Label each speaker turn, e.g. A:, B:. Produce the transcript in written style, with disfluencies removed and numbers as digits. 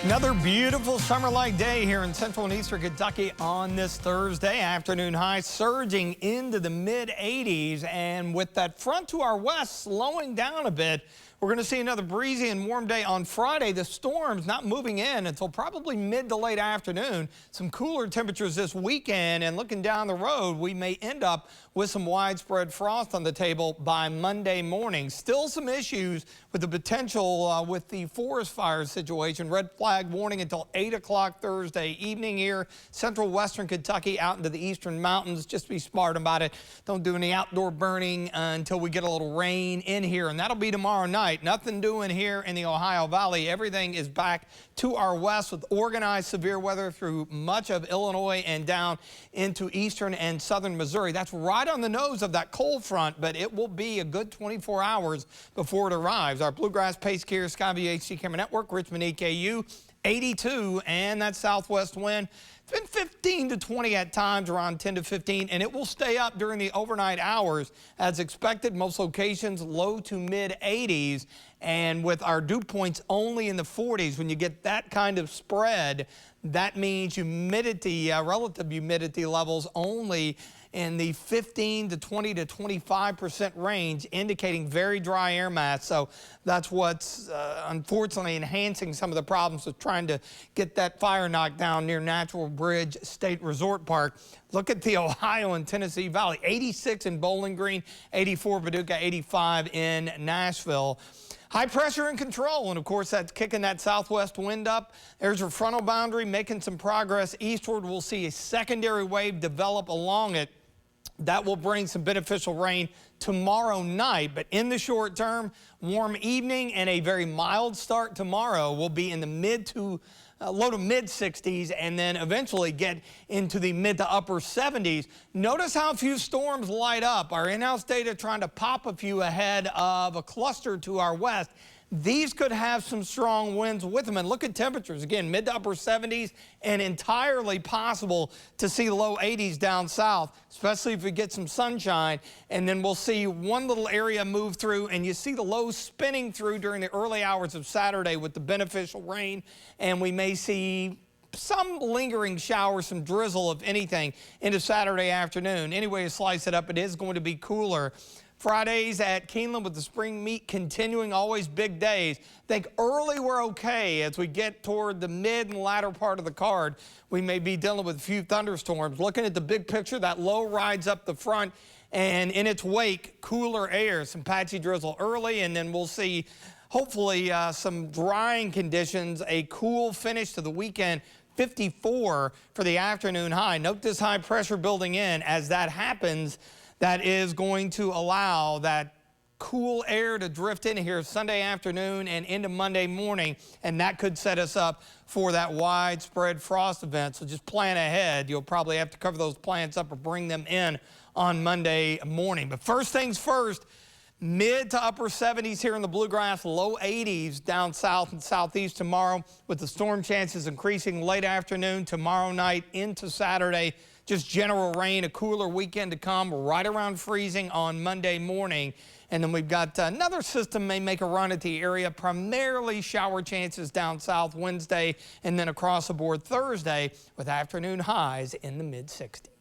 A: Another beautiful summer-like day here in central and eastern Kentucky on this Thursday. Afternoon high surging into the mid-80s, and with that front to our west slowing down a bit, we're going to see another breezy and warm day on Friday. The storm's not moving in until probably mid to late afternoon. Some cooler temperatures this weekend, and looking down the road, we may end up with some widespread frost on the table by Monday morning. Still some issues with the potential with the forest fire situation. Red flag warning until 8 o'clock Thursday evening here. Central western Kentucky out into the eastern mountains. Just be smart about it. Don't do any outdoor burning until we get a little rain in here, and that'll be tomorrow night. Nothing doing here in the Ohio Valley. Everything is back to our west with organized severe weather through much of Illinois and down into eastern and southern Missouri. That's right on the nose of that cold front, but it will be a good 24 hours before it arrives. Our Bluegrass Pace Care Skyview HD Camera Network, Richmond EKU, 82, and that southwest wind. It's been 15 to 20 at times, around 10 to 15, and it will stay up during the overnight hours as expected. Most locations low to mid 80s, and with our dew points only in the 40s. When you get that kind of spread, that means humidity, relative humidity levels only in the 15 to 20 to 25% range, indicating very dry air mass. So that's what's unfortunately enhancing some of the problems with trying to get that fire knocked down near Natural Bridge State Resort Park. Look at the Ohio and Tennessee Valley, 86 in Bowling Green, 84 Paducah, 85 in Nashville. High pressure and control, and of course that's kicking that southwest wind up. There's your frontal boundary making some progress eastward. We'll see a secondary wave develop along it. That will bring some beneficial rain tomorrow night, but in the short term, warm evening and a very mild start tomorrow. Will be in the low to mid 60s, and then eventually get into the mid to upper 70s. Notice how few storms light up. Our in-house data trying to pop a few ahead of a cluster to our west. These could have some strong winds with them. And look at temperatures. Again, mid to upper 70s, and entirely possible to see low 80s down south, especially if we get some sunshine. And then we'll see one little area move through, and you see the lows spinning through during the early hours of Saturday with the beneficial rain. And we may see some lingering showers, some drizzle, if anything, into Saturday afternoon. Anyway, you slice it up, it is going to be cooler. Fridays at Keeneland with the spring meet continuing, always big days. Think early we're okay. As we get toward the mid and latter part of the card, we may be dealing with a few thunderstorms. Looking at the big picture, that low rides up the front, and in its wake, cooler air, some patchy drizzle early, and then we'll see hopefully some drying conditions, a cool finish to the weekend. 54 for the afternoon high. Note this high pressure building in. As that happens, that is going to allow that cool air to drift in here Sunday afternoon and into Monday morning, and that could set us up for that widespread frost event. So just plan ahead. You'll probably have to cover those plants up or bring them in on Monday morning. But first things first, mid to upper 70s here in the Bluegrass, low 80s down south and southeast tomorrow, with the storm chances increasing late afternoon tomorrow night into Saturday. Just general rain, a cooler weekend to come, right around freezing on Monday morning. And then we've got another system may make a run at the area, primarily shower chances down south Wednesday, and then across the board Thursday with afternoon highs in the mid 60s.